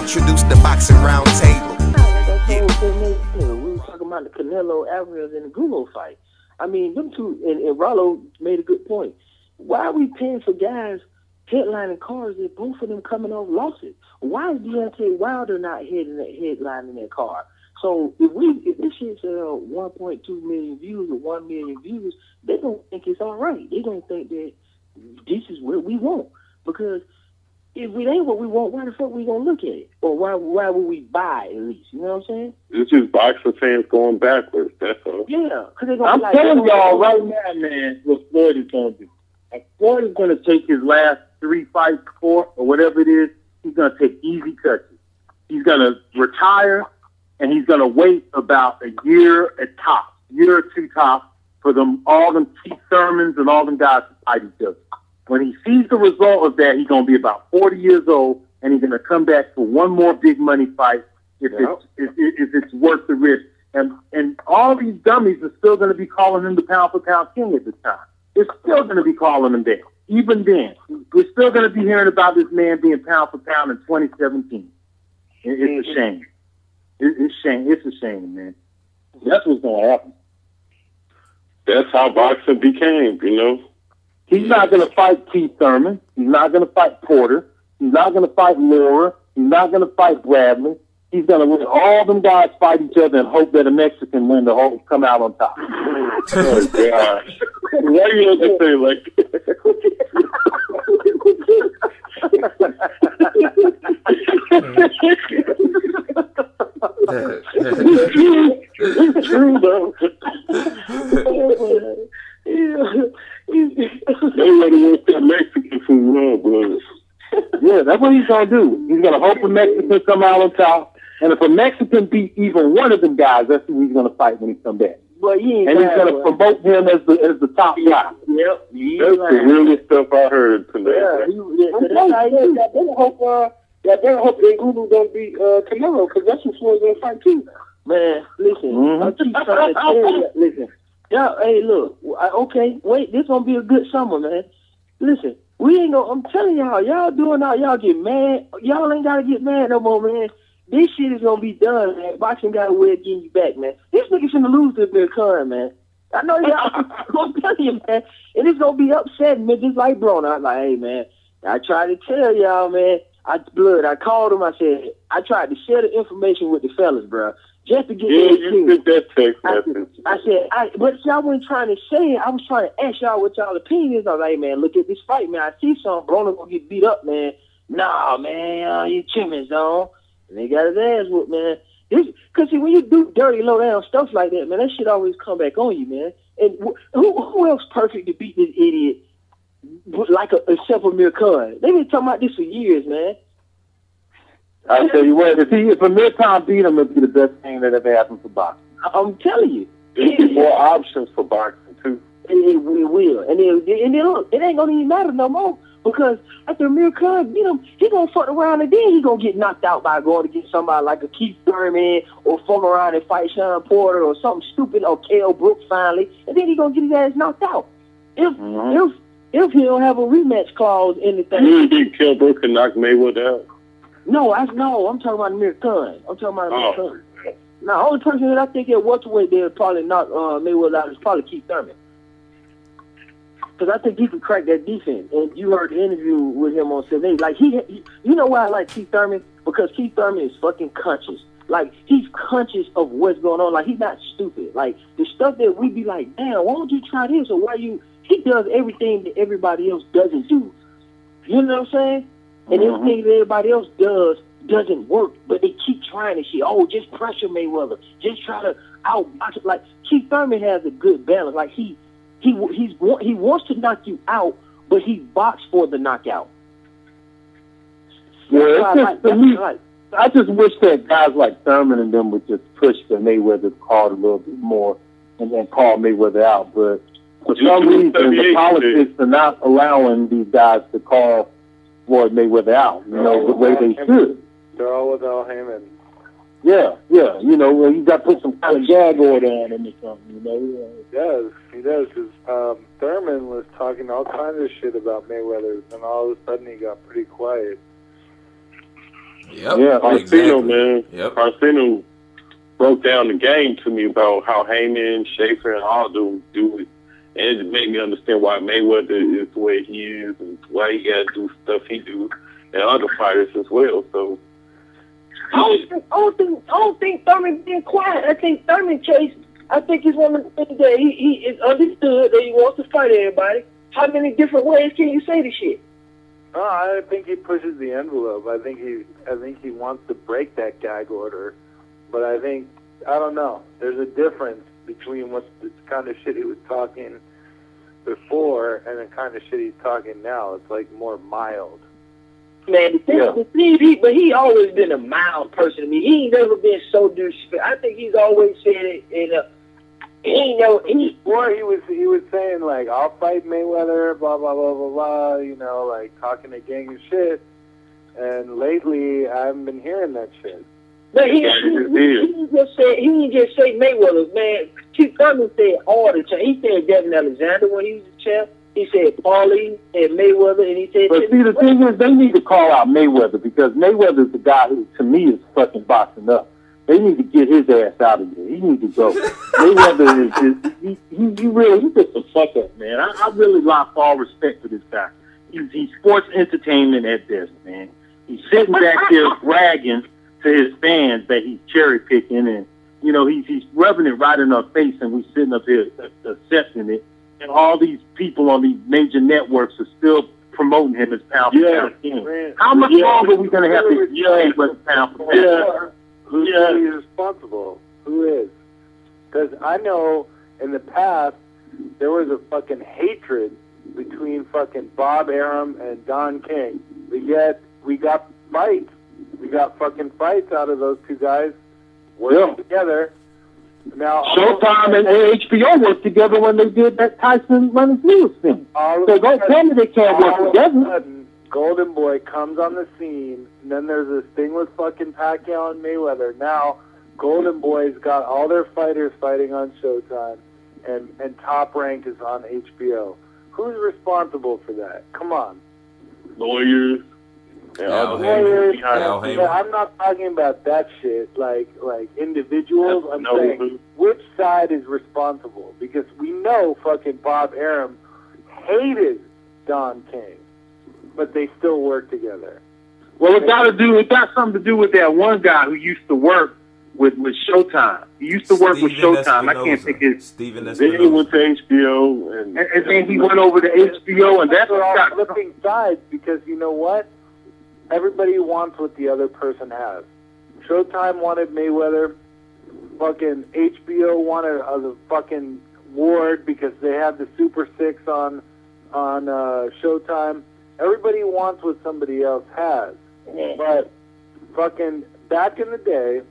Introduce the boxing roundtable. We were talking about the Canelo Alvarez and the Gulo fight. I mean, them two, and Rollo made a good point. Why are we paying for guys headlining cars if both of them coming off losses? Why is Deontay Wilder not headlining that car? So if this shit's 1.2 million views or 1 million views, they don't think it's all right. They don't think that this is what we want. Because if it ain't what we want, why the fuck we gonna look at it? Or why would we buy at least? You know what I'm saying? It's just boxing fans going backwards. That's all. Yeah, because they're gonna I'm be like, telling y'all right now, man, what Floyd is gonna do. If Floyd is gonna take his last 3 fights, 4 or whatever it is, he's gonna take easy touches. He's gonna retire, and he's gonna wait about a year at top, year or two top, for all them Keith Thurmans and all them guys to fight each other. When he sees the result of that, he's going to be about 40 years old, and he's going to come back for one more big money fight if it's worth the risk. And all these dummies are still going to be calling him the pound-for-pound king at this time. They're still going to be calling him that. Even then, we're still going to be hearing about this man being pound-for-pound in 2017. It's a shame. It's a shame, man. That's what's going to happen. That's how boxing became, you know. He's not going to fight Keith Thurman. He's not going to fight Porter. He's not going to fight Laura. He's not going to fight Bradley. He's going to let all them guys fight each other and hope that a Mexican win the whole come out on top. Oh, gosh. Why do you have to say like It's true, though. They want to work that Mexican food, bro. Yeah, that's what he's going to do. He's going to hope a Mexican come out on top. And if a Mexican beat even one of them guys, that's who he's going to fight when he comes back. Well, and he's going to promote him as the top guy. Yep. That's the realest stuff I heard tonight. Yeah, they hope that Google don't beat Canelo, because that's what Floyd's going to fight too. Man, listen. I keep trying to tell you. Listen. Y'all, hey, look. Okay, wait. This going to be a good summer, man. Listen. We ain't gonna, I'm telling y'all doing all, y'all get mad. Y'all ain't gotta get mad no more, man. This shit is gonna be done, man. Boxing got a way of getting you back, man. This nigga finna lose to Bill Curran, man. I know y'all, I'm telling you, man. And it's gonna be upsetting, man, just like Broner. I'm like, hey, man, I tried to tell y'all, man. I called him, I said, I tried to share the information with the fellas, bro. Just to get you sent that text message. I said, but y'all wasn't trying to say it. I was trying to ask y'all what y'all opinion is. I was like, man, look at this fight, man. I see something. Broner gonna get beat up, man. Nah, man, you trimming, zone. And they got his ass whooped, man. Because, see, when you do dirty, low-down stuff like that, man, that shit always come back on you, man. And who else perfect to beat this idiot like except for Amir Khan? They've been talking about this for years, man. I tell you what, if Amir Khan beat him, it'd be the best thing that ever happened for boxing. I'm telling you. There's more options for boxing, too. It will. And then look, it ain't going to even matter no more. Because after Amir Khan beat him, he going to fuck around and then he going to get knocked out by going to get somebody like a Keith Thurman or fuck around and fight Sean Porter or something stupid or Kell Brooks finally. And then he going to get his ass knocked out. If he don't have a rematch clause in the thing. You think Kell Brooks can knock Mayweather out? No, I'm talking about Amir Khan. Khan. Now, the only person that I think at welterweight they would probably knock Mayweather out is probably Keith Thurman. Because I think he can crack that defense. And you heard the interview with him on 78. Like, you know why I like Keith Thurman? Because Keith Thurman is fucking conscious. Like, he's conscious of what's going on. Like, he's not stupid. Like, the stuff that we be like, damn, why don't you try this? Or he does everything that everybody else doesn't do. You know what I'm saying? And everything that everybody else doesn't work, but they keep trying this shit. Oh, just pressure Mayweather. Just try to outbox it. Like, Keith Thurman has a good balance. Like, he wants to knock you out, but he boxed for the knockout. Yeah, I just wish that guys like Thurman and them would just push the Mayweather card a little bit more and then call Mayweather out. But for some reason, the politics are not allowing these guys to call Floyd Mayweather out, the way they should. They're all without him. And yeah, you got to put some kind of gag order on him or something, He does, because Thurman was talking all kinds of shit about Mayweather, and all of a sudden he got pretty quiet. Yep. Yeah, Arsenio, exactly. man. Yep. Arsenio broke down the game to me about how Heyman, Schaefer, and all do it. And it made me understand why Mayweather is the way he is and why he got to do stuff he do and other fighters as well. So I don't think Thurman being quiet. I think Thurman Chase. I think he's one of the things that he is understood that he wants to fight everybody. How many different ways can you say the shit? No, I think he pushes the envelope. I think he wants to break that gag order, but I don't know. There's a difference between what the kind of shit he was talking before and the kind of shit he's talking now. It's like more mild. Man, but he always been a mild person to me. He ain't never been so disrespectful. I think he's always said it in a. He was saying like, I'll fight Mayweather, blah blah blah blah blah. You know, like talking a gang of shit. And lately, I haven't been hearing that shit. But he didn't just say Mayweather, man. Keith Thurman said all the time. He said Devin Alexander when he was the champ. He said Paulie and Mayweather, and he said. But see, the thing is, they need to call out Mayweather because Mayweather's the guy who, to me, is fucking boxing up. They need to get his ass out of there. He needs to go. Mayweather is he's just a fuck up, man. I really lost all respect for this guy. He's sports entertainment at best, man. He's sitting back there bragging to his fans that he's cherry picking, and you know he's rubbing it right in our face, and we're sitting up here accepting it. And all these people on these major networks are still promoting him as pound for pound king. How much longer are we going to have to explain what's pound for pound? Who's really responsible? Who is? Because I know in the past there was a fucking hatred between fucking Bob Arum and Don King. But yet we got fights. We got fucking fights out of those two guys working together. Now Showtime and HBO worked together when they did that Tyson Lennox Lewis thing. So don't tell me they can't work together. Golden Boy comes on the scene, and then there's this thing with fucking Pacquiao and Mayweather. Now, Golden Boy's got all their fighters fighting on Showtime, and Top Rank is on HBO. Who's responsible for that? Come on. Lawyers. Lawyers. I'm not talking about that shit, like individuals. I'm saying which side is responsible? Because we know fucking Bob Arum hated Don King. But they still work together. Well, it got something to do with that one guy who used to work with Showtime. He used to work with Showtime. I can't think his. Then he went to HBO, and then he went over to HBO, and that's what all flipping sides because you know what? Everybody wants what the other person has. Showtime wanted Mayweather. Fucking HBO wanted the fucking Ward because they had the Super Six on Showtime. Everybody wants what somebody else has. But fucking back in the day,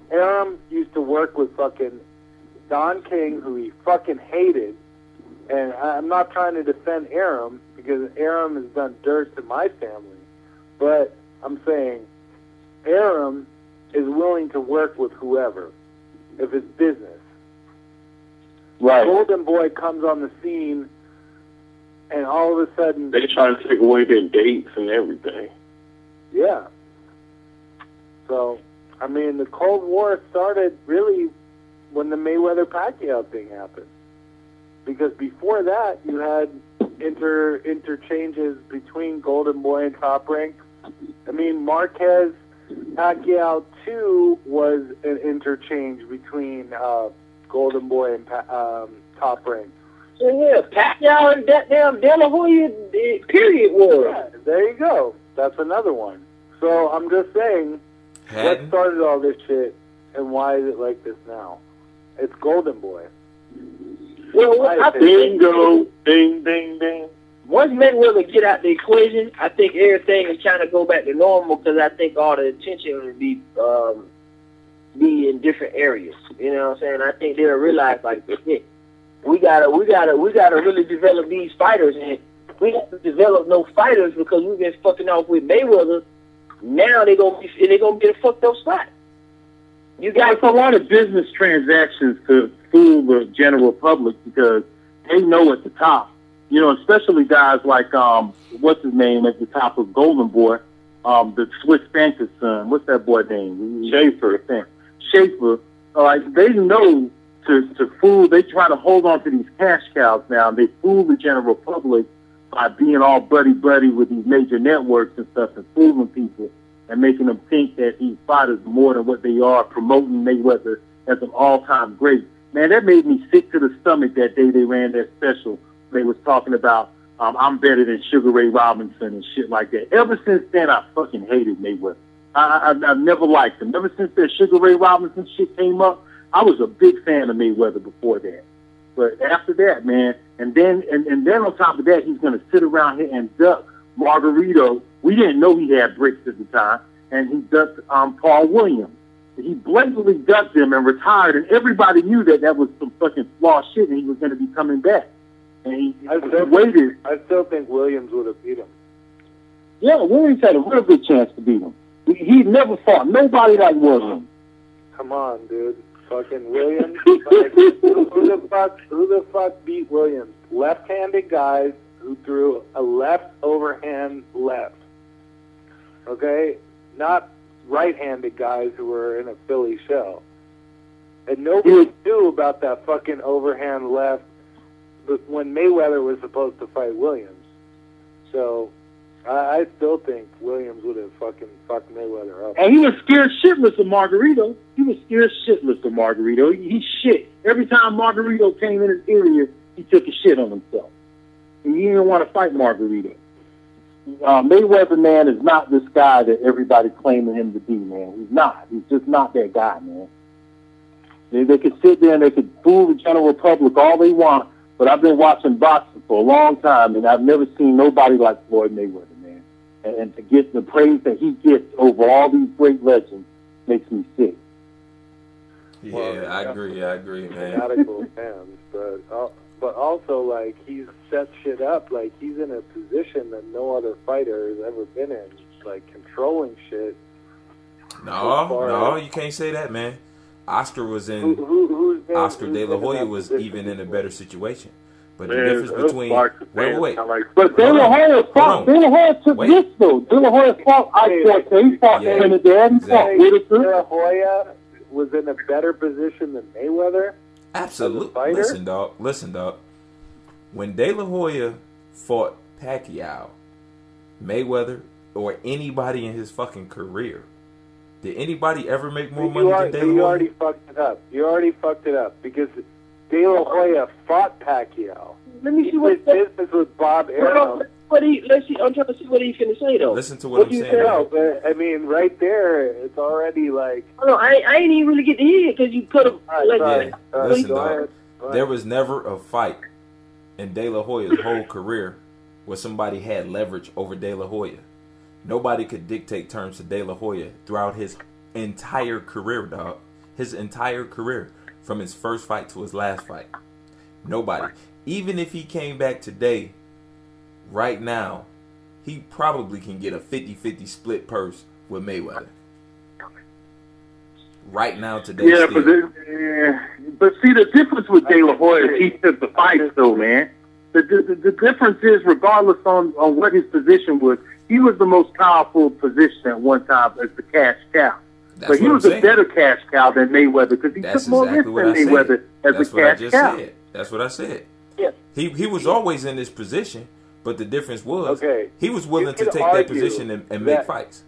Arum used to work with fucking Don King, who he fucking hated. And I'm not trying to defend Arum, because Arum has done dirt to my family. But I'm saying Arum is willing to work with whoever, if it's business. Right. Golden Boy comes on the scene, and all of a sudden... They try to take away their dates and everything. Yeah. So, I mean, the Cold War started really when the Mayweather-Pacquiao thing happened. Because before that, you had interchanges between Golden Boy and Top Rank. I mean, Marquez-Pacquiao 2 was an interchange between Golden Boy and Top Rank. So yeah, Pacquiao and that damn De La Hoya period war. Yeah, there you go. That's another one. So I'm just saying, what started all this shit, and why is it like this now? It's Golden Boy. Well, I think bingo, ding, ding, ding. Once Mayweather get out the equation, I think everything is trying to go back to normal because I think all the attention will be in different areas. You know what I'm saying? I think they'll realize like, shit, we gotta really develop these fighters, and we have to develop no fighters because we've been fucking off with Mayweather. Now they're gonna get a fucked up spot. You got a lot of business transactions to fool the general public because they know at the top, you know, especially guys like what's his name at the top of Golden Boy, the Swiss banker's son. What's that boy name? Schaefer. Schaefer. Like they know to fool. They try to hold on to these cash cows now. They fool the general public by being all buddy with these major networks and stuff, and fooling people and making them think that these fighters are more than what they are, promoting Mayweather as an all-time great. Man, that made me sick to the stomach that day they ran that special. They was talking about, I'm better than Sugar Ray Robinson and shit like that. Ever since then, I fucking hated Mayweather. I've never liked him. Ever since that Sugar Ray Robinson shit came up, I was a big fan of Mayweather before that. But after that, man, and then on top of that, he's going to sit around here and duck Margarito. We didn't know he had bricks at the time, and he ducked Paul Williams. He blatantly ducked him and retired, and everybody knew that was some fucking flawed shit, and he was going to be coming back. And he waited. I still think Williams would have beat him. Yeah, Williams had a real good chance to beat him. He never fought nobody like Williams. Come on, dude. Fucking Williams. Like, who the fuck beat Williams? Left-handed guys who threw a left overhand left. Okay? Not right-handed guys who were in a Philly shell. And nobody knew about that fucking overhand left when Mayweather was supposed to fight Williams. So I still think Williams would have fucking fucked Mayweather up. And he was scared shitless of Margarito. He shit. Every time Margarito came in his area, he took a shit on himself. And he didn't want to fight Margarito. Mayweather, man, is not this guy that everybody claiming him to be, man. He's not. He's just not that guy, man. They could sit there and they could fool the general public all they want, but I've been watching boxing for a long time, and I've never seen nobody like Floyd Mayweather, man. And to get the praise that he gets over all these great legends makes me sick. Yeah, I agree, man. Fanatical fans, but also, like, he's set shit up. Like, he's in a position that no other fighter has ever been in, like, controlling shit. No, you can't say that, man. Oscar was in. Oscar De La Hoya was even in a better situation. But the difference between wait. But De La Hoya fought. De La Hoya took this though. De La Hoya fought. He fought Trinidad. He fought Whitaker. De La Hoya was in a better position than Mayweather. Absolutely. Listen, dog. When De La Hoya fought Pacquiao, Mayweather, or anybody in his fucking career, did anybody ever make more money than De La Hoya? You already fucked it up because De La Hoya fought Pacquiao. Let me see he what did business with Bob Arum. Let's see. I'm trying to see what he's finna say though. Listen to what I'm saying. No, but I mean, right there, it's already like. No, I ain't even really get to hear it because you put him. Listen, dog. There was never a fight in De La Hoya's whole career where somebody had leverage over De La Hoya. Nobody could dictate terms to De La Hoya throughout his entire career, dog. His entire career, from his first fight to his last fight. Nobody. Even if he came back today, right now, he probably can get a 50-50 split purse with Mayweather. Right now, today. Yeah, but see, the difference with De La Hoya is he took the fights, though, man. The difference is, regardless on what his position was, he was the most powerful position at one time as the cash cow. But he was a better cash cow than Mayweather because he took more risks than Mayweather as a cash cow. That's what I said. Yeah. He was always in this position, but the difference was he was willing to take that position and make fights.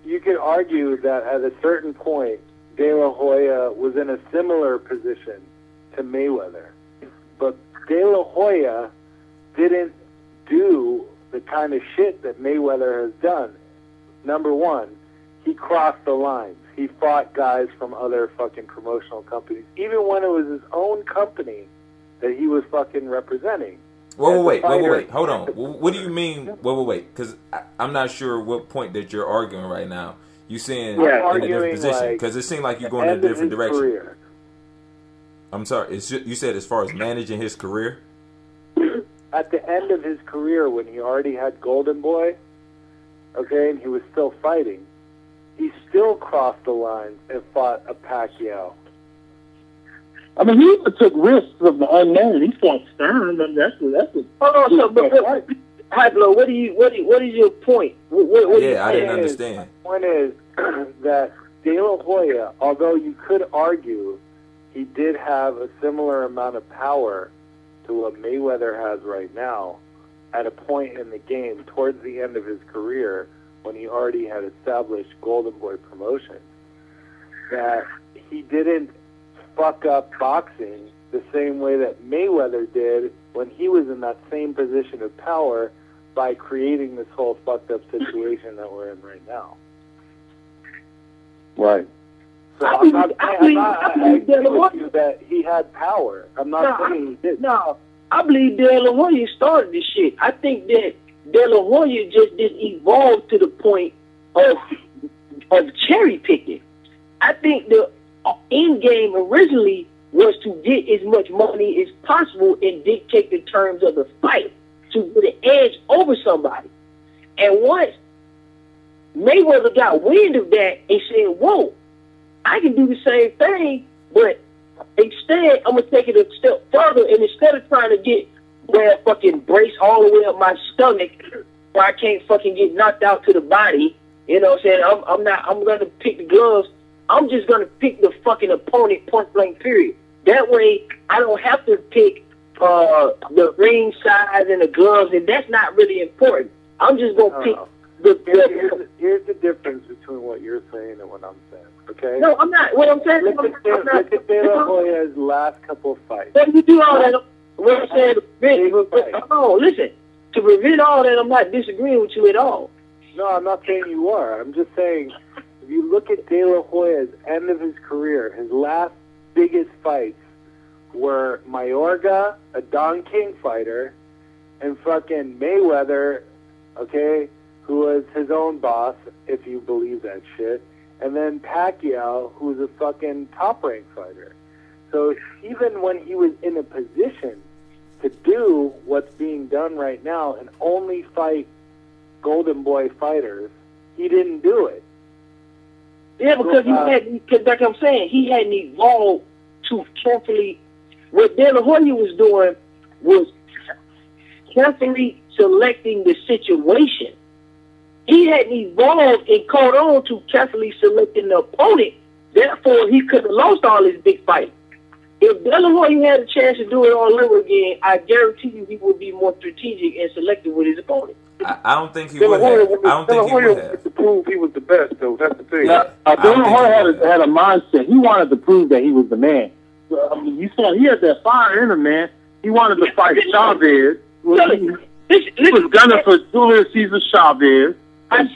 You could argue that at a certain point, De La Hoya was in a similar position to Mayweather. But De La Hoya didn't do the kind of shit that Mayweather has done. Number one, he crossed the lines. He fought guys from other fucking promotional companies, even when it was his own company that he was fucking representing. Wait. Hold on. What do you mean? Wait. Because I'm not sure what point that you're arguing right now. You saying in a different position? Because it seemed like you're going in a different direction. Career. I'm sorry. You said as far as managing his career? At the end of his career, when he already had Golden Boy, and he was still fighting, he still crossed the lines and fought a Pacquiao. I mean, he even took risks of the unknown. He fought Stern, and that's a. Hold on, Haplo, what is your point? I didn't understand. The point is that De La Hoya, although you could argue he did have a similar amount of power to what Mayweather has right now, at a point in the game towards the end of his career when he already had established Golden Boy Promotions, that he didn't fuck up boxing the same way that Mayweather did when he was in that same position of power by creating this whole fucked up situation that we're in right now. Right. So I agree with you that he had power. I'm not saying he didn't. No, I believe De La Hoya started this shit. I think that De La Hoya just didn't evolve to the point of cherry picking. I think the end game originally was to get as much money as possible and dictate the terms of the fight to get an edge over somebody. And once Mayweather got wind of that and said, whoa, I can do the same thing, but instead I'm going to take it a step further, and instead of trying to wear a fucking brace all the way up my stomach where I can't fucking get knocked out to the body, you know what I'm saying, I'm going to pick the gloves. I'm just going to pick the fucking opponent point blank period. That way I don't have to pick the ring size and the gloves, and that's not really important. I'm just going to pick Here's the difference between what you're saying and what I'm saying, okay? No, I'm not. What I'm saying is... Look at De La Hoya's last couple of fights. When you do all that, what I'm saying, listen, to prevent all that, I'm not disagreeing with you at all. No, I'm not saying you are. I'm just saying, if you look at De La Hoya's end of his career, his last biggest fights were Mayorga, a Don King fighter, and fucking Mayweather, okay, who was his own boss, if you believe that shit, and then Pacquiao, who's a fucking top-ranked fighter. So even when he was in a position to do what's being done right now and only fight Golden Boy fighters, he didn't do it. Yeah, because like I'm saying, he hadn't evolved too carefully. What De La Hoya was doing was carefully selecting the situation. He hadn't evolved and caught on to carefully selecting the opponent. Therefore, he could have lost all his big fights. If De La Hoya had a chance to do it all over again, I guarantee you he would be more strategic and selective with his opponent. I don't think he would have. I don't think he would have. To prove he was the best, though. That's the thing. Yeah. De La Hoya had a mindset. He wanted to prove that he was the man. I mean, you saw he had that fire in him, man. He wanted to fight Chavez. He was gunning for Julio Cesar Chavez. I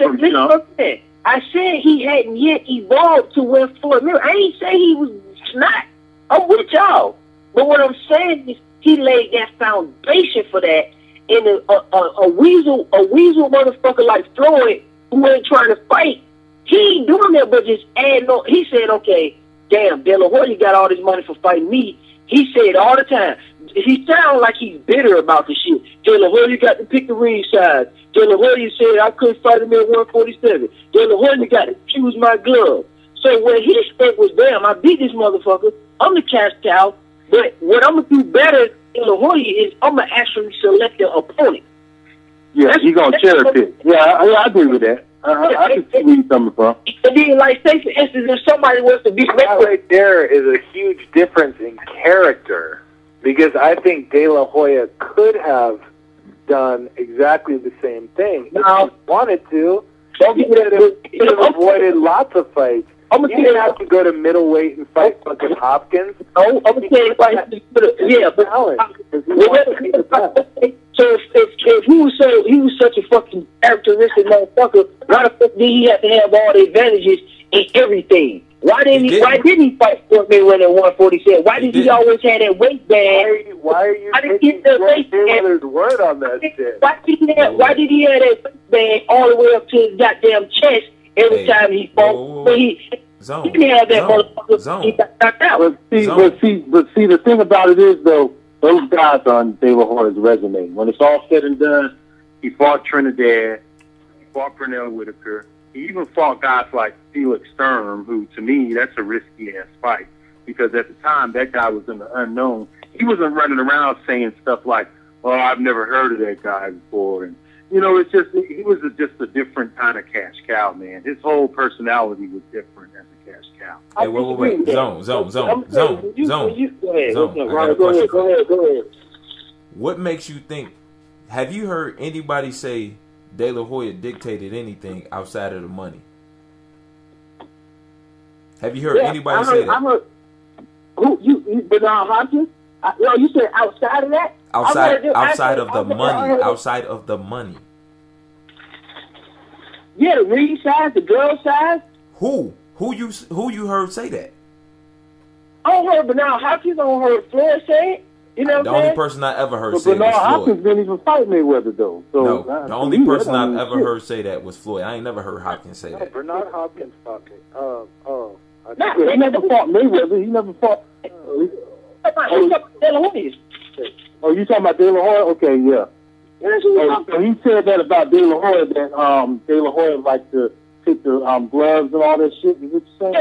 said he hadn't yet evolved to where Floyd Mayweather. I ain't say he was not. I'm with y'all. But what I'm saying is he laid that foundation for that. And a weasel motherfucker like Floyd, who ain't trying to fight, he ain't doing that but just adding on. He said, okay, damn, De La Hoya got all this money for fighting me. He said all the time. He sounds like he's bitter about the shit. De La Hoya got to pick the ring size. De La Hoya said I couldn't fight him at 147. De La Hoya got to choose my glove. So when his stake was, damn, I beat this motherfucker. I'm the cash cow. But what I'm going to do better than De La Hoya is I'm going to actually select the opponent. Yeah, he's going to cherry pick. Yeah, I agree with that. I can see where you're coming from. And then, like, say, for instance, if somebody wants to beat that right there is a huge difference in character. Because I think De La Hoya could have done exactly the same thing. Now, if he wanted to, he could have avoided lots of fights. He didn't have to go to middleweight and fight fucking Hopkins. No, I'm going to tell you why. Yeah, but so if he was such a fucking characteristic motherfucker, why the fuck did he have to have all the advantages in everything? Why didn't he fight Floyd Mayweather at 147? Why did he always have that waistband? Why are you taking Mayweather's word on that shit? Why did he have that waistband all the way up to his goddamn chest every time he fought? But he didn't have that motherfucker. He got knocked out. But see, the thing about it is, though, those guys on De La Hoya's resume, when it's all said and done, he fought Trinidad, he fought Pernell Whitaker. He even fought guys like Felix Sturm, who, to me, that's a risky-ass fight. Because at the time, that guy was in the unknown. He wasn't running around saying stuff like, well, I've never heard of that guy before. And you know, it's just he was just a different kind of cash cow, man. His whole personality was different as a cash cow. Hey, wait. Zone. Go ahead. What makes you think? Have you heard anybody say De La Hoya dictated anything outside of the money? Have you heard anybody say that? Who you Bernard Hopkins? You said outside of that? Outside of the money. Yeah, the ring size, the girl size. Who you heard say that? I don't heard Bernard Hopkins. I don't heard Floyd say it. You know The what I'm only saying? person I ever heard But say it Bernard was Floyd. Hopkins didn't even fight Mayweather, though. So, No, the only person I've ever heard say that was Floyd. I ain't never heard Hopkins say that. Bernard Hopkins fought me. Nah, He never fought Mayweather. He never fought. Oh, you talking about De La Hoya? Okay, yeah. So he said that about De La Hoya, that De La Hoya liked to take the gloves and all that shit. Is what you saying?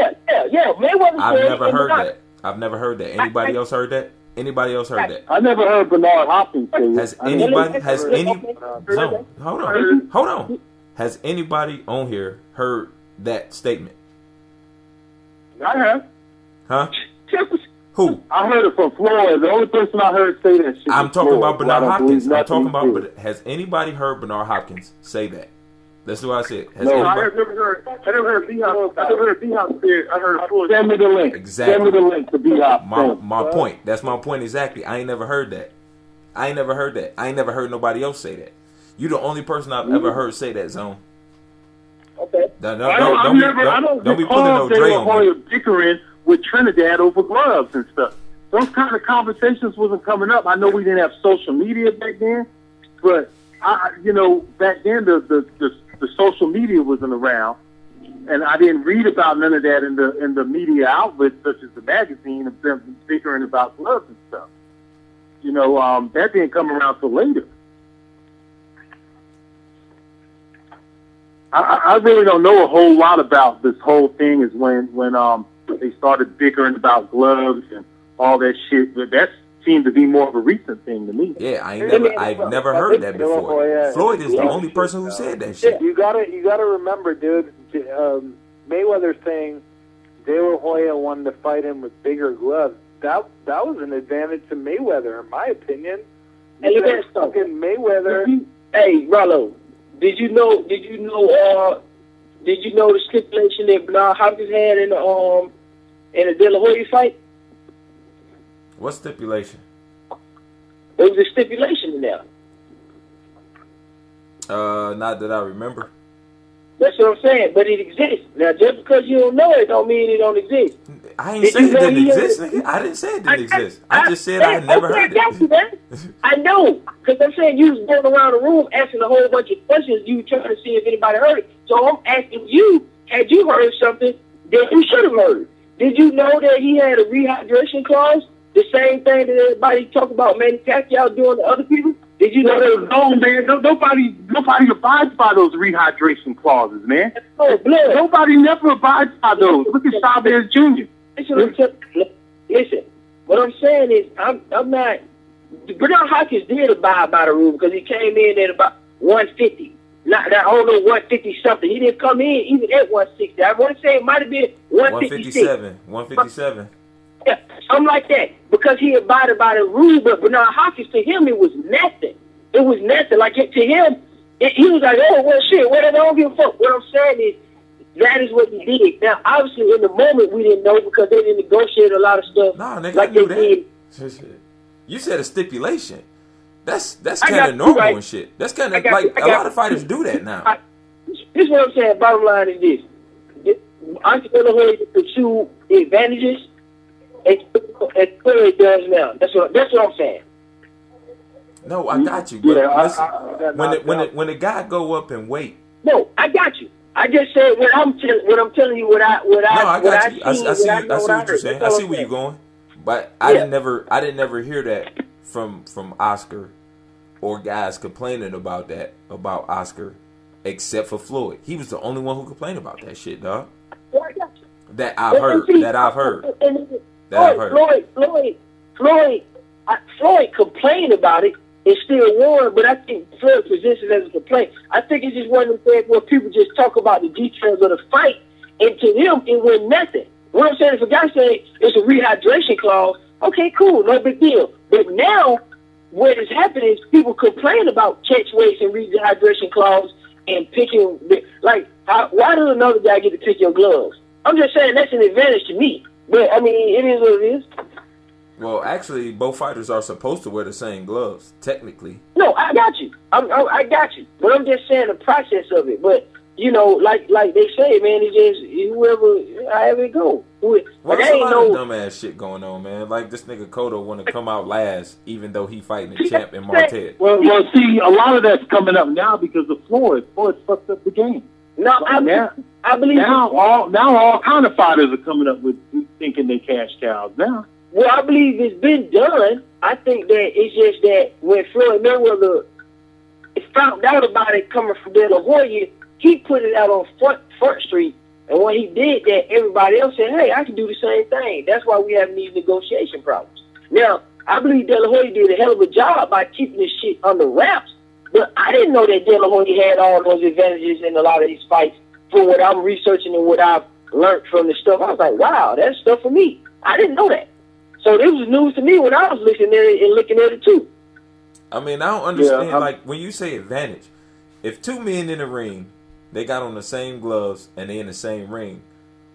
Yeah. Mayweather. I've never heard that. Anybody else heard that? Anybody else heard that? I never heard Bernard Hopkins say that. Hold on. Has anybody on here heard that statement? I have. Huh? Who? I heard it from Floyd. The only person I heard say that shit. I'm talking Floyd, about Bernard Hopkins. I'm talking about. But Has anybody heard Bernard Hopkins say that? That's what I said. No, I never heard B-Hop. I never heard B-Hop say it. I heard Floyd. Send me the link. Exactly. Send me the link to B-Hop. My point. That's my point exactly. I ain't never heard that. I ain't never heard nobody else say that. You the only person I've ever heard say that, Zone. Okay. Don't be putting no Dre on me. Bickering with Trinidad over gloves and stuff. Those kind of conversations wasn't coming up. I know we didn't have social media back then, but back then the social media wasn't around, and I didn't read about none of that in the media outlets such as the magazine of them bickering about gloves and stuff. That didn't come around till later. I really don't know a whole lot about this whole thing. Is when they started bickering about gloves and all that shit. But that seemed to be more of a recent thing to me. Yeah, I've never heard that before. Floyd is the only person who said that shit. You gotta remember, dude. Mayweather saying De La Hoya wanted to fight him with bigger gloves. That was an advantage to Mayweather, in my opinion. And look at fucking Mayweather. Hey, Rollo. Did you know the stipulation that Bernard Hopkins had in the De La Hoya fight? What stipulation? There was a stipulation in there. Not that I remember. That's what I'm saying, but it exists. Now, just because you don't know it don't mean it don't exist. I ain't saying it didn't exist, nigga. I didn't say it didn't exist. I just said I never heard it. I know, because I'm saying you was going around the room asking a whole bunch of questions. You trying to see if anybody heard it. So I'm asking you, had you heard something that you should have heard? Did you know that he had a rehydration clause? The same thing that everybody talk about Manny Pacquiao doing to other people? Did you know that? No, man. Nobody abides by those rehydration clauses, man. Oh, blood. Nobody never abides by those. Look at Chavez Jr. Listen, what I'm saying is, I'm not. Bernard Hopkins did abide by the rule because he came in at about 150. Not 150 something. He didn't come in even at 160. I want to say it might have been 156. 157. Yeah, something like that. Because he abided by the rule, but Bernard Hopkins, to him, it was nothing. It was nothing. Like, to him, he was like, oh, well, shit, whatever, I don't give a fuck. What I'm saying is, that is what he did. Now, obviously, in the moment, we didn't know because they didn't negotiate a lot of stuff. Nah, nigga, like I knew that. You said a stipulation. That's kind of normal and shit. That's kind of like a lot of fighters do that now. This is what I'm saying. Bottom line is this. I feel the way to pursue advantages. It clearly does now. That's what I'm saying. No, I got you. But listen, when the guy go up and wait. No, I got you. I just said what I'm telling you. I got you. I see what you're saying. I see where you're going. But I didn't never hear that from Oscar or guys complaining about Oscar, except for Floyd. He was the only one who complained about that shit, dog. Well, I got you. That I've heard. Floyd complained about it, and still won, but I think Floyd presents it as a complaint. I think it's just one of the things where people just talk about the details of the fight, and to them, it went nothing. What I'm saying, if a guy say it's a rehydration clause, okay, cool, no big deal. But now, what is happening is people complain about catch weights and rehydration clause and picking, like, why does another guy get to pick your gloves? I'm just saying that's an advantage to me. But, I mean, it is what it is. Well, actually, both fighters are supposed to wear the same gloves, technically. No, I got you. I got you. But I'm just saying the process of it. But, you know, like they say, man, it's just whoever, however it go. Well, there's a lot of dumbass shit going on, man. Like this nigga Cotto want to come out last, even though he fighting the champ in Martet. Well, see, a lot of that's coming up now because of Floyd. Floyd fucked up the game. No, I believe now all kind of fighters are coming up with thinking they cash cows now. Well, I believe it's been done. I think that it's just that when Floyd Mayweather found out about it coming from De La Hoya, he put it out on Front Street. And when he did that, everybody else said, hey, I can do the same thing. That's why we have these negotiation problems. Now, I believe De La Hoya did a hell of a job by keeping this shit under wraps. But I didn't know that De La Hoya had all those advantages in a lot of these fights for what I'm researching and what I've learned from the stuff. I was like, wow, that's stuff for me. I didn't know that. So this was news to me when I was looking at it and looking at it too. I mean, I don't understand, like, when you say advantage, if two men in the ring, they got on the same gloves and they in the same ring,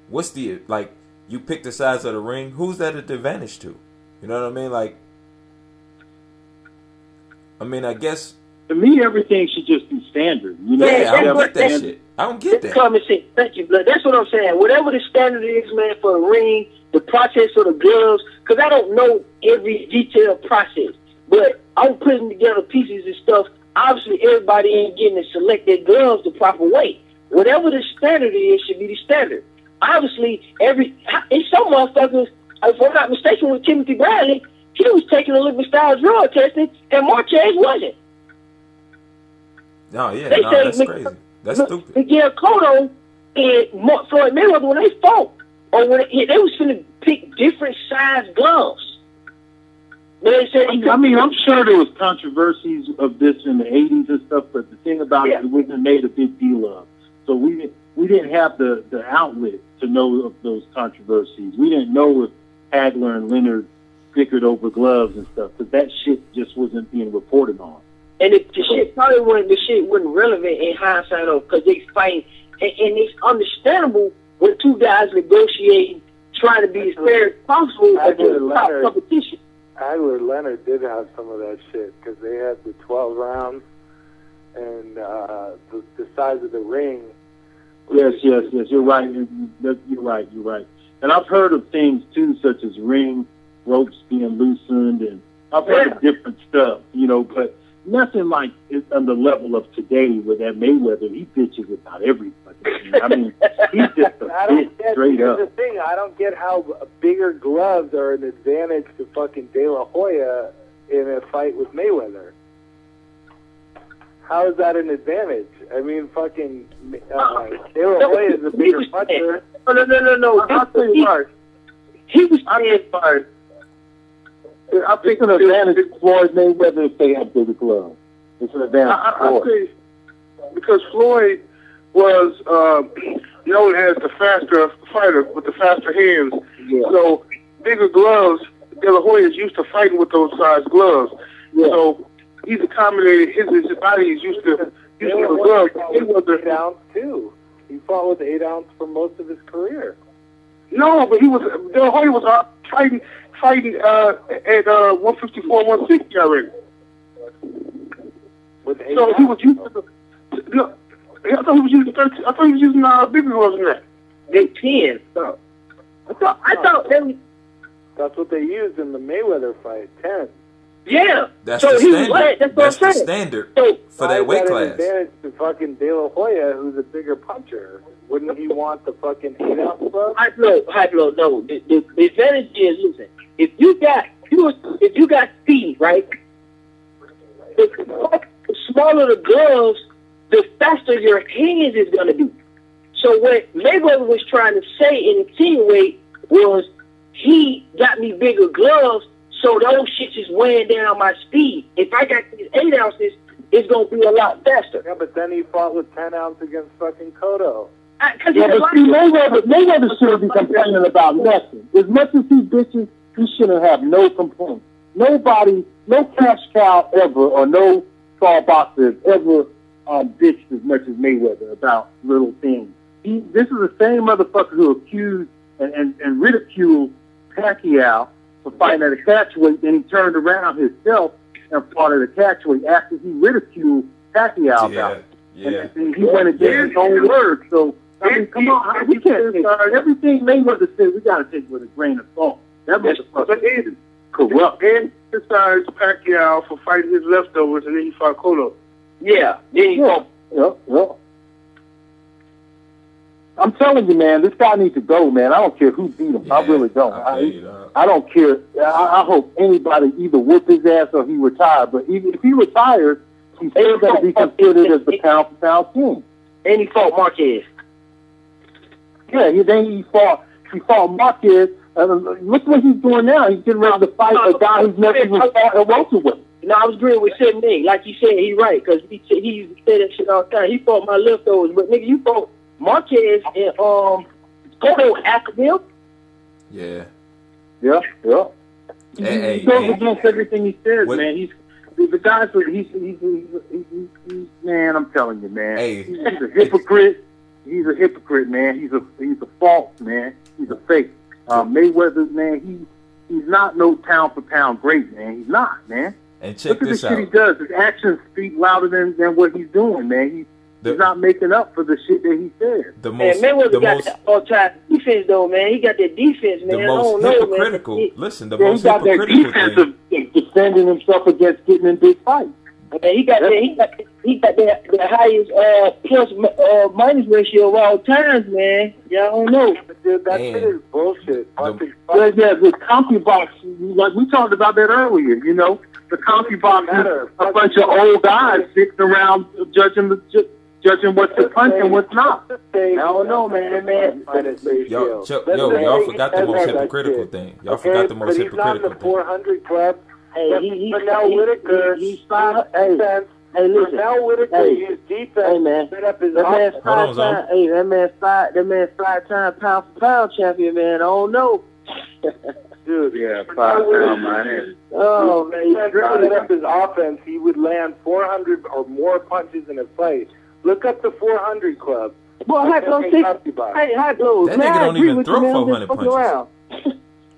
what's the, like, you pick the size of the ring, who's that an advantage to? You know what I mean? Like, I mean, I guess. To me, everything should just be standard. You know? Yeah, I don't get that shit. I don't get that. Common sense. Thank you, Blood. That's what I'm saying. Whatever the standard is, man, for the ring, the process of the gloves, because I don't know every detailed process, but I'm putting together pieces and stuff. Obviously, everybody ain't getting to select their gloves the proper way. Whatever the standard is, should be the standard. Obviously, in some motherfuckers, if I'm not mistaken, with Timothy Bradley, he was taking Olympic style drug testing, and Marquez wasn't. Oh, yeah, that's crazy. That's stupid. Miguel Cotto and Floyd Mayweather, when they fought, or when they was going to pick different size gloves. They said I mean, I'm sure there was controversies of this in the 80s and stuff, but the thing about it wasn't made a big deal of. So we didn't have the outlet to know of those controversies. We didn't know if Hagler and Leonard bickered over gloves and stuff, because that shit just wasn't being reported on. And the shit wasn't relevant in hindsight, because they fight, and it's understandable when two guys negotiating, trying to be as fair as possible against top competition. Hagler Leonard did have some of that shit because they had the 12 rounds and the size of the ring. Yes. You're right. You're right. And I've heard of things too, such as ring ropes being loosened, and I've heard of different stuff, you know, but nothing like it's on the level of today with that Mayweather. He bitches about every fucking thing. I mean, he's just a bitch straight up. Here's the thing. I don't get how bigger gloves are an advantage to fucking De La Hoya in a fight with Mayweather. How is that an advantage? I mean, fucking De La Hoya is a bigger puncher. No. I'll tell you what. He was fired. I think an advantage to Floyd Mayweather if they have bigger gloves. It's an advantage. I think because Floyd was known as the faster fighter with the faster hands. Yeah. So bigger gloves. De La Hoya is used to fighting with those size gloves. Yeah. So he's accommodated. His body is used to the gloves. He was 8 ounce too. He fought with 8 ounce for most of his career. No, but De La Hoya was fighting at 154, 160 already. So he was used to I thought he was using 13. I thought he was using bigger gloves than that. They 10. So I thought they was. That's what they used in the Mayweather fight, 10. Yeah. That's the standard. That's the standard for that weight class. Advantage to fucking De La Hoya, who's a bigger puncher. Wouldn't he want the fucking 8 ounce glove? Hyplo, no. The advantage is, listen, if you got speed, right? The smaller the gloves, the faster your hands is gonna be. So what Mayweather was trying to say and insinuate was he got me bigger gloves, So those shits is weighing down my speed. If I got these 8 ounces, it's gonna be a lot faster. Yeah, but then he fought with 10 ounce against fucking Cotto. Yeah, but see, Mayweather shouldn't be complaining about nothing. As much as he bitches, he shouldn't have no complaints. Nobody, no cash cow ever, or no tall boxer has ever bitched as much as Mayweather about little things. This is the same motherfucker who accused and ridiculed Pacquiao for fighting at a catchweight, then he turned around himself and fought at a catchweight after he ridiculed Pacquiao about it. Yeah. And he went against his own words. So, I mean, come on, we can't take everything Mayweather said. We got to take it with a grain of salt. That motherfucker is corrupt. And criticized Pacquiao for fighting his leftovers, and then he fought Cotto. Yeah. Yeah. I'm telling you, man, this guy needs to go, man. I don't care who beat him. Yeah, I really don't. I don't care. I hope anybody either whoop his ass or he retire. But even if he retires, he's still going to be considered as the pound-for-pound king. And he fought Marquez. Yeah, he fought Marquez. Look what he's doing now. He's getting ready to fight a guy who's never even fought a welterweight. No, I was agreeing with 78. Like you said, he's right, because he used to say that shit all the time. He fought my leftovers, but nigga, you fought Marquez and Cotto after him. Yeah. Yeah. Hey, he goes against everything he says, man. He's the guy. He's man. I'm telling you, man. Hey. He's a hypocrite. He's a hypocrite, man. He's a false man. He's a fake. Mayweather, man. He's not no pound for pound great, man. He's not, man. And check Look at this the out. shit he does. His actions speak louder than what he's doing, man. He's not making up for the shit that he says. Mayweather got that all-time defense, though, man. He got that defense, man. The most hypocritical. Man. Listen, the most hypocritical thing. He got that defense of defending himself against getting in big fights. Man, he got the highest plus minus ratio of all times, man. Y'all don't know. Dude, that shit is bullshit. Yeah, the CompuBox, like we talked about that earlier, you know. The CompuBox is a bunch of old guys sitting around judging what's the punch and what's not. I don't know, man. Y'all forgot the most hypocritical thing. Y'all forgot the most hypocritical thing. 400 club. Hey, but now Whitaker, he's fine. Hey, listen. Now Whitaker used defense. Hey, man. Set up his that man's five-time pound-for-pound champion, man. I don't know. Dude, yeah, 5 pound, man. Oh, man. He set up his offense. He would land 400 or more punches in a fight. Look up the 400 club. Well, High Blows, that nigga don't even throw 400 punches.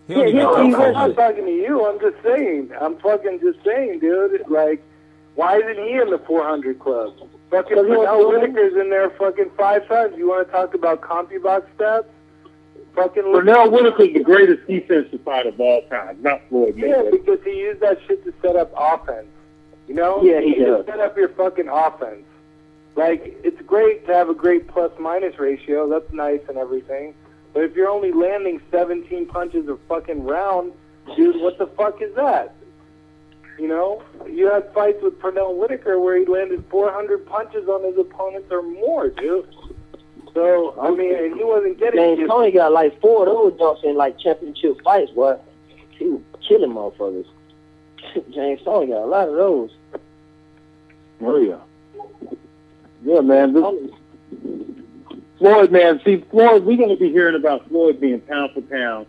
He don't even throw 400. I'm not talking to you. I'm just saying. I'm fucking just saying, dude. Like, why isn't he in the 400 club? Fucking Whitaker's in there fucking 5 times. You want to talk about CompuBox stats? Fucking Pernell Whitaker's the greatest defensive fighter of all time, not Floyd Mayweather. Yeah, because he used that shit to set up offense. You know? Yeah, he does. Set up your fucking offense. Like, it's great to have a great plus-minus ratio. That's nice and everything. But if you're only landing 17 punches a fucking round, dude, what the fuck is that? You know? You had fights with Pernell Whitaker where he landed 400 punches on his opponents or more, dude. So, I mean, and he wasn't getting... Man, Tony got like 4 of those jumps in like championship fights, boy. He was killing motherfuckers. James Tony got a lot of those. Oh, yeah. Yeah, man. Floyd, man. See, Floyd, we're going to be hearing about Floyd being pound for pound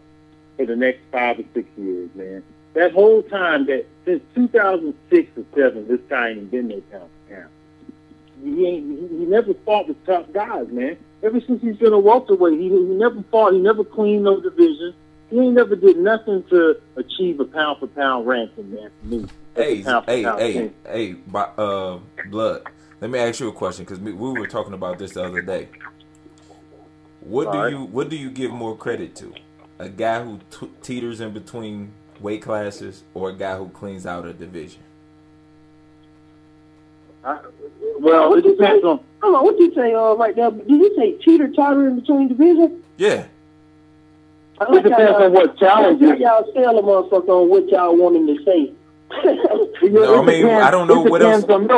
for the next 5 or 6 years, man. That whole time, that since 2006 or 7, this guy ain't been no pound for pound. He never fought with top guys, man. Ever since he's been a welterweight, he never fought. He never cleaned no division. He ain't never did nothing to achieve a pound for pound ranking, man. For me, Blood. Let me ask you a question, because we were talking about this the other day. What do you give more credit to? A guy who teeters in between weight classes, or a guy who cleans out a division? Well, it depends on. Hold on, what did you say right now? Did you say teeter-totter in between divisions? Yeah. It depends on what challenge you. Y'all sell a motherfucker on what y'all want him to say. No, I mean, I don't know what else. Jump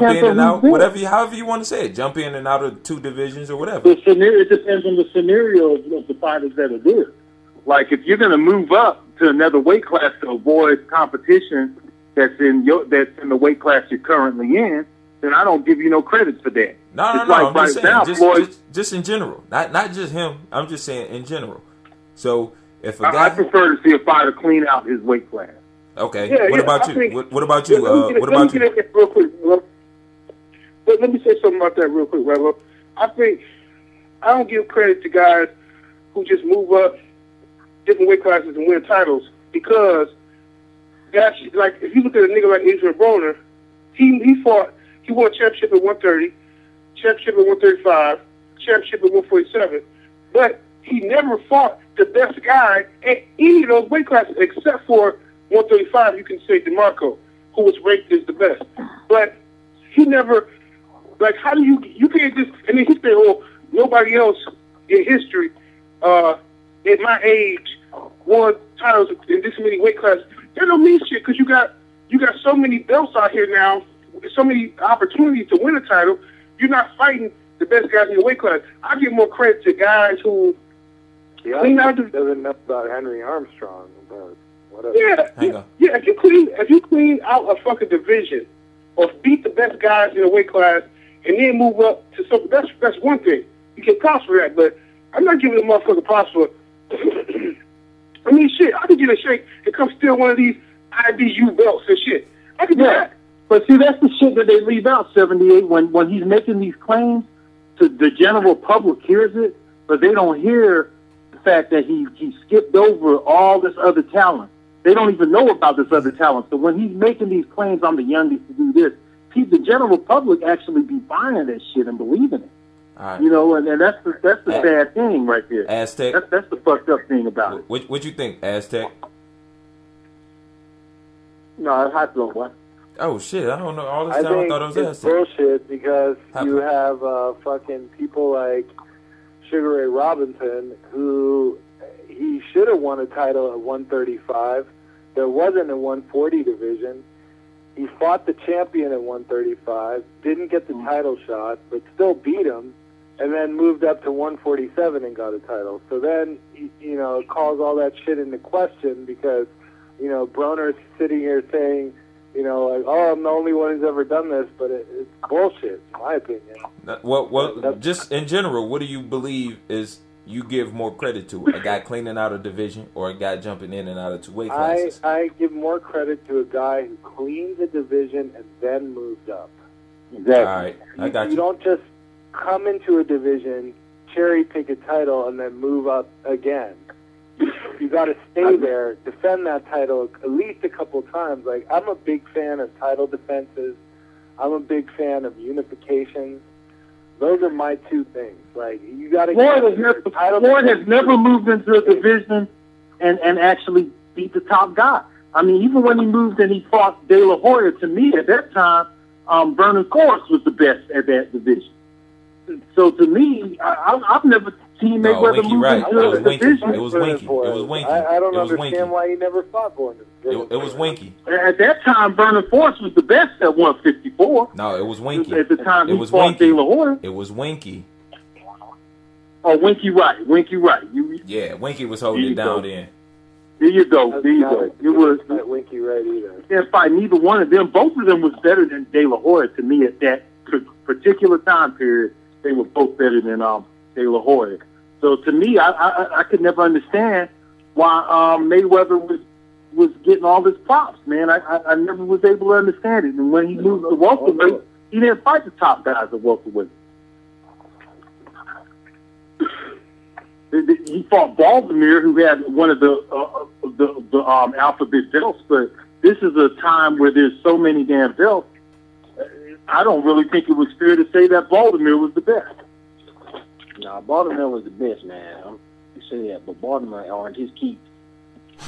in and out, however you want to say it. Jump in and out of 2 divisions or whatever. It depends on the scenario of the fighters that are there. Like, if you're going to move up to another weight class to avoid competition that's in the weight class you're currently in, then I don't give you no credit for that. No. I'm just saying, just in general, not just him. I'm just saying in general. So if a guy, I prefer to see a fighter clean out his weight class. Okay. What about you? What about you? What about you? Real quick, let me say something about that real quick, Relo. I think I don't give credit to guys who just move up different weight classes and win titles, because guys, like, if you look at a nigga like Adrian Broner, he won a championship at 130, championship at 135, championship at 147, but he never fought the best guy at any of those weight classes except for 135. You can say DeMarco, who was ranked as the best, but he never. Like, how do you can't just, and then he said, oh, nobody else in history at my age won titles in this many weight classes. That don't mean shit, because you got so many belts out here now, so many opportunities to win a title. You're not fighting the best guys in your weight class. I give more credit to guys who clean out the, doesn't know about Henry Armstrong, but whatever. Yeah. If you clean out a fucking division or beat the best guys in a weight class and then move up to something, that's one thing. You can props for that, but I'm not giving a motherfucker props for I mean, shit, I could get a shake and come steal one of these IBU belts and shit. I could do that. But see, that's the shit that they leave out, 78, when he's making these claims. To the general public hears it, but they don't hear the fact that he skipped over all this other talent. They don't even know about this other talent. So when he's making these claims, I'm the youngest to do this, the general public actually be buying that shit and believing it. Right. You know, and that's the sad thing right there. Aztec. That's the fucked up thing about it. What you think, Aztec? No, it's hot blow, what? Oh shit! I don't know. All this time I thought it was it's Aztec. bullshit, because you have fucking people like Sugar Ray Robinson, who he should have won a title at 135. There wasn't a 140 division. He fought the champion at 135, didn't get the title shot, but still beat him, and then moved up to 147 and got a title. So then, you know, it calls all that shit into question, because, you know, Broner's sitting here saying, you know, like, oh, I'm the only one who's ever done this, but it's bullshit, in my opinion. Well, just in general, what do you believe is you give more credit to? A guy cleaning out a division or a guy jumping in and out of two weight classes? I give more credit to a guy who cleans a division and then moves up. Exactly. All right, I got you. You don't just come into a division, cherry pick a title, and then move up again. You got to stay there, defend that title at least a couple times. Like, I'm a big fan of title defenses. I'm a big fan of unifications. Those are my two things. Like, you got to. Floyd has never moved into a division and actually beat the top guy. I mean, even when he moved and he fought De La Hoya, to me at that time, Vernon Forrest was the best at that division. So to me, I've never seen Mayweather move into a division. It was Winky. I don't understand why he never fought for him. It was Winky. At that time, Vernon Forrest was the best at 154. No, it was Winky. At the time he fought De La Hoya. It was Winky. Oh, Winky right. Yeah, Winky was holding it down then. There you go. It was not Winky right either. Can't fight neither one of them. Both of them was better than De La Hoya to me at that particular time period. They were both better than De La Hoya. So to me, I could never understand why Mayweather was getting all this props, man. I never was able to understand it. And when he moved to welterweight, he didn't fight the top guys at welterweight. He fought Baltimore, who had one of the alphabet belts. But this is a time where there's so many damn belts. I don't really think it was fair to say that Baltimore was the best. No, Baltimore was the best, man. You say that, but Baltimore earned his keep.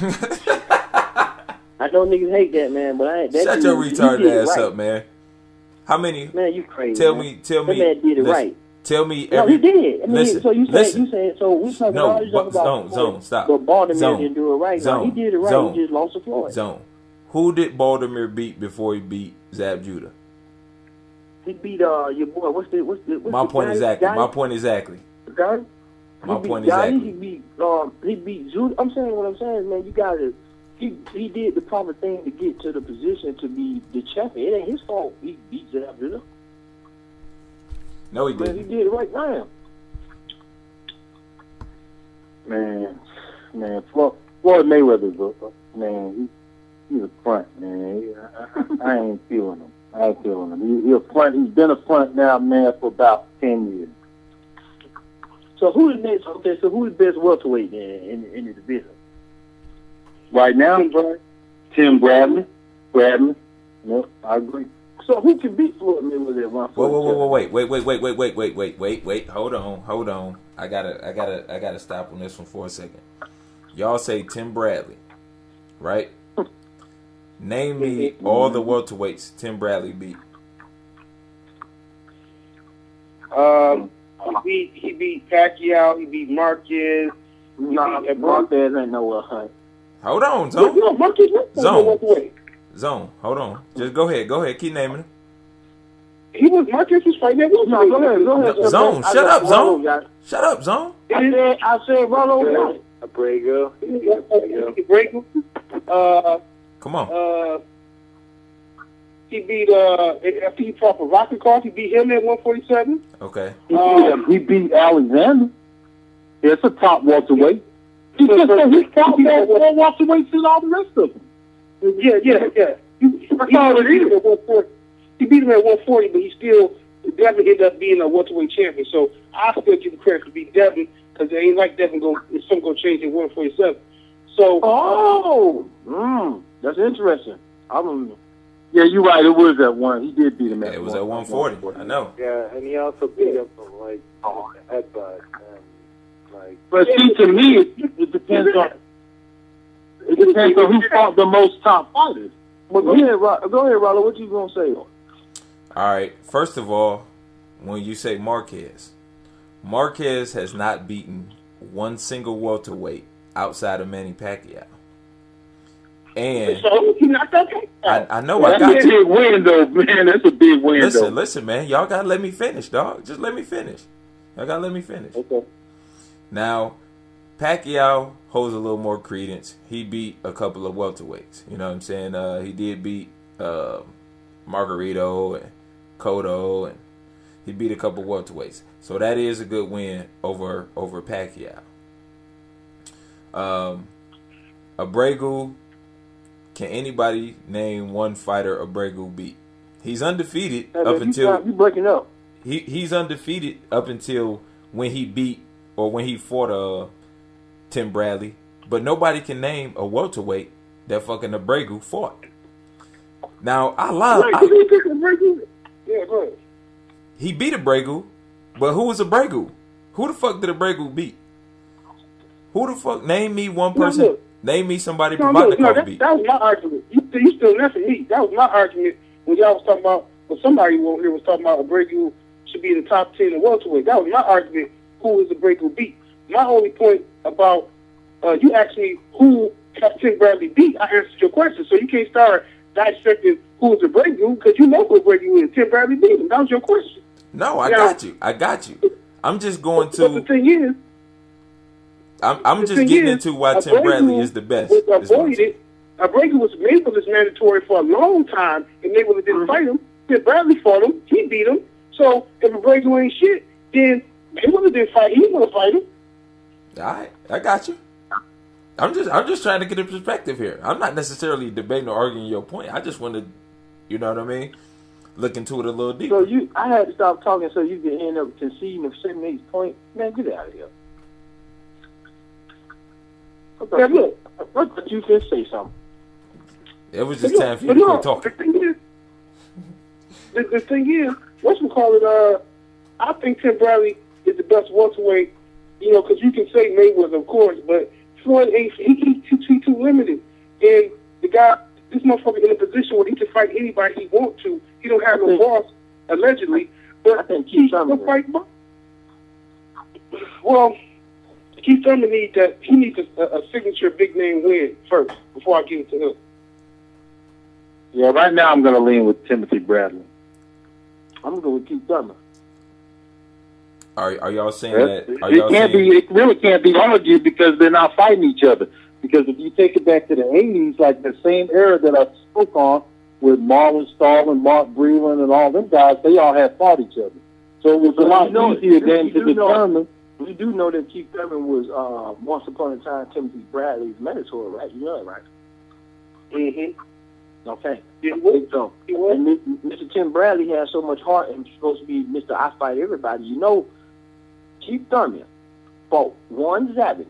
I know niggas hate that, man, but I ain't. Shut your retarded ass up, man. How many? Man, you crazy. Tell me. That man did it right. Tell me. No, he did. I mean, listen, so you said. So we talking all this stuff about Zone. Stop. But Baltimore didn't do it right. Zone. No, he did it right. Zone. He just lost to Floyd. Zone. Who did Baltimore beat before he beat Zab Judah? He beat your boy. What's My point exactly. Guy? My point exactly. Okay. My point exactly. He beat Judah. I'm saying what I'm saying, man. You got to he did the proper thing to get to the position to be the champion. It ain't his fault. He beat Zabdilla. No, he didn't. Man, he did it right now. Man, Floyd Mayweather's he's a front, man. I ain't feeling him. He's a front. He's been a front now, man, for about 10 years. So who is next? Okay, so who is best welterweight then in the division? Right now, Tim Bradley. Yep, I agree. So who can beat Floyd Mayweather at 147? Wait. Hold on. I gotta stop on this one for a second. Y'all say Tim Bradley, right? Name me all the welterweights Tim Bradley beat. He beat Pacquiao. He beat Marquez. Marquez ain't no hunt. Hold on, Zone. No, Marquez Zone. Hold on. Just go ahead. Keep naming them. Marquez was fighting that welterweight. No, go ahead. No, Zone. Shut up, Zone. Shut up, Zone. I said Rollo. Abrego. Come on. He beat after he fought for Rockcroft, he beat him at 147. Okay. He beat Alexander. It's a top welterweight. He fought more welterweights than all the rest of them. Yeah. He beat him at 140, but he still Devin ended up being a welterweight champion. So I still give him credit for beating Devin because it ain't like Devin something gonna change at 147. So that's interesting. Yeah, you're right. It was at one. He did beat him at. It was at 140. I know. Yeah, and he also beat him from headbutt and But see, to me, it depends on. It depends on who fought the most top fighters. Well, go ahead, Rollo. What you gonna say? All right. First of all, when you say Marquez has not beaten one single welterweight outside of Manny Pacquiao. And I know I got you. That's a big win, though, man. That's a big win, Listen, man. Y'all gotta let me finish, dog. Just let me finish. Y'all gotta let me finish. Okay. Now, Pacquiao holds a little more credence. He beat a couple of welterweights. You know what I'm saying? He did beat Margarito and Cotto, and he beat a couple welterweights. So that is a good win over Pacquiao. Abrego. Can anybody name one fighter Abrego beat? He's undefeated up until you breaking up. He's undefeated up until when he beat or when he fought Tim Bradley. But nobody can name a welterweight that fucking Abrego fought. Now I lied. Yeah, go ahead. He beat Abrego, but who was Abrego? Who the fuck did Abrego beat? Who the fuck? Name me one person. Name me somebody Provodnikov beat. That was my argument. You still messing me. That was my argument when y'all was talking about, when somebody over here was talking about Abrego should be in the top 10 in welterweight. That was my argument. Who is Abrego beat? My only point about you asked me who Tim Bradley beat. I answered your question, so you can't start dissecting who is Abrego because you know who Abrego is. Tim Bradley beat him. That was your question. No, I got you. I'm just going to. But the thing is. I'm just getting into why Tim Bradley is the best. Abrego was Mayweather's mandatory for a long time, and Mayweather didn't fight him. Tim Bradley fought him. He beat him. So if Abrego ain't shit, then Mayweather didn't fight. He didn't want to fight him. All right, I got you. I'm just trying to get a perspective here. I'm not necessarily debating or arguing your point. I just want to, you know what I mean, look into it a little deeper. So I had to stop talking so you could end up conceding of 78's point. Man, get out of here. I thought you could say something. It was just time for you to quit talking. The thing is, whatchamacallit, I think Tim Bradley is the best welterweight, because you can say Mayweather, of course, but Floyd ain't, he's too limited. And the guy, this motherfucker in a position where he can fight anybody he wants to. He don't have no boss, allegedly, but I think Keith Thurman can fight. Well, Keith Thurman needs a signature big name win first before I give it to him. Yeah, right now I'm going to lean with Timothy Bradley. I'm going to go with Keith Thurman. Are y'all saying that? It really can't be argued because they're not fighting each other. Because if you take it back to the 80s, like the same era that I spoke on, with Marlon Starr and Mark Breland and all them guys, they all had fought each other. So it was a lot easier then to determine. You do know that Keith Thurman was, once upon a time, Timothy Bradley's mentor, right? You know that, right? Mm-hmm. Okay. So, and Mr. Tim Bradley has so much heart and supposed to be Mr. I Fight Everybody. You know, Keith Thurman fought Warren Zevon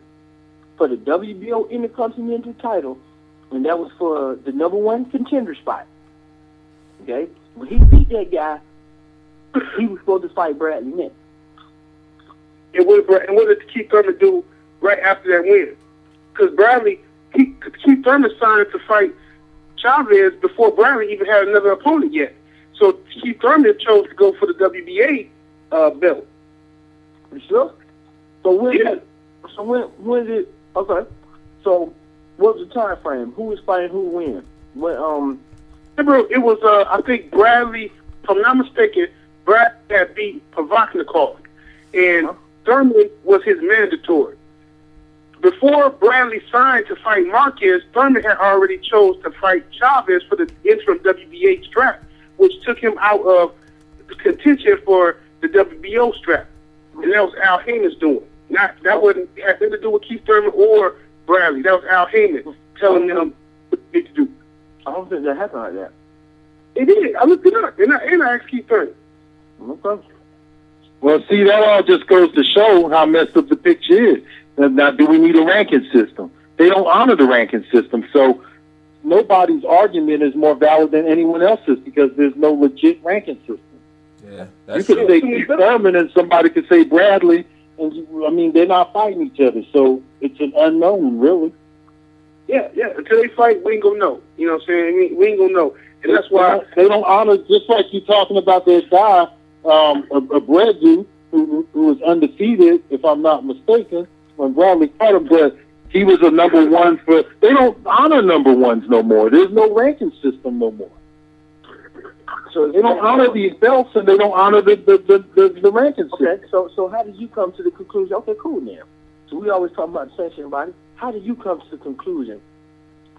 for the WBO Intercontinental title, and that was for the #1 contender spot. Okay? When he beat that guy, he was supposed to fight Bradley next. And what did Keith Thurman do right after that win? Because Keith Thurman signed to fight Chavez before Bradley even had another opponent yet. So Keith Thurman chose to go for the WBA belt. You sure? So when did okay? So what was the time frame? Who was fighting? Who win? When Remember, it was I think Bradley, if I'm not mistaken, Brad had beat Pavaknikov, and Thurman was his mandatory. Before Bradley signed to fight Marquez, Thurman had already chose to fight Chavez for the interim WBA strap, which took him out of contention for the WBO strap. And that was Al Heyman's doing. That wasn't had nothing to do with Keith Thurman or Bradley. That was Al Heyman telling them what they need to do. I don't think that happened like that. It did. I looked it up, and I asked Keith Thurman. Okay. Well, see, that all just goes to show how messed up the picture is. Now, do we need a ranking system? They don't honor the ranking system, so nobody's argument is more valid than anyone else's because there's no legit ranking system. Yeah, you could say Keith Thurman and somebody could say Bradley, and they're not fighting each other, so it's an unknown, really. Yeah. Until they fight, we ain't gonna know. You know what I'm saying? We ain't gonna know, and that's why they don't honor. Just like you talking about that guy, a Brad dude who was undefeated, if I'm not mistaken, when Bradley fought him, but he was a #1 for. They don't honor #1s no more. There's no ranking system no more. So they don't honor these belts, and they don't honor the ranking system. Okay, so how did you come to the conclusion? Okay, cool now. So we always talk about sanctioning body. How did you come to the conclusion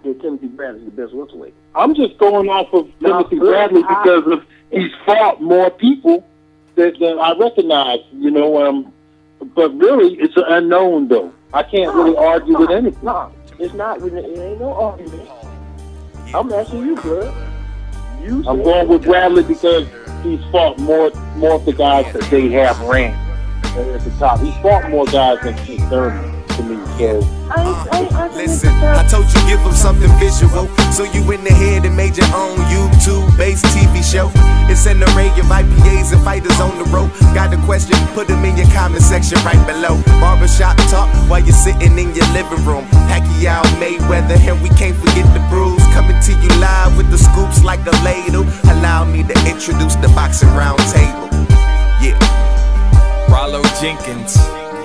that Timothy Bradley is the best welterweight? I'm just going off of Timothy Bradley because he's fought more people that I recognize, but really it's an unknown though. I can't really argue with anything. No, it's not. It ain't no argument. I'm asking you, bro. I'm going with Bradley because he's fought more of the guys that they have ranked at the top. He's fought more guys than Keith Thurman to me. So listen, I told you give them something visual, so you went ahead and made your own YouTube-based TV show. It's an array of IPAs and fighters on the road. Got a question? Put them in your comment section right below. Barbershop talk while you're sitting in your living room. Pacquiao, Mayweather, and we can't forget the brews. Coming to you live with the scoops like a ladle. Allow me to introduce the boxing roundtable. Yeah. Rollo Jenkins,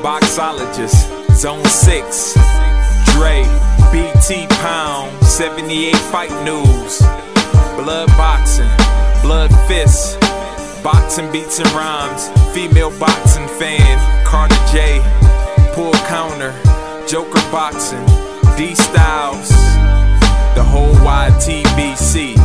boxologist, Zone 6, Dre, BT Pound, 78Fightnews, BloodBoxing, Blood Fists, Boxing Beats and Rhymes, Female Boxing Fan, Carter J, Pull Counter, Joker Boxing, D Styles, the whole YTBC.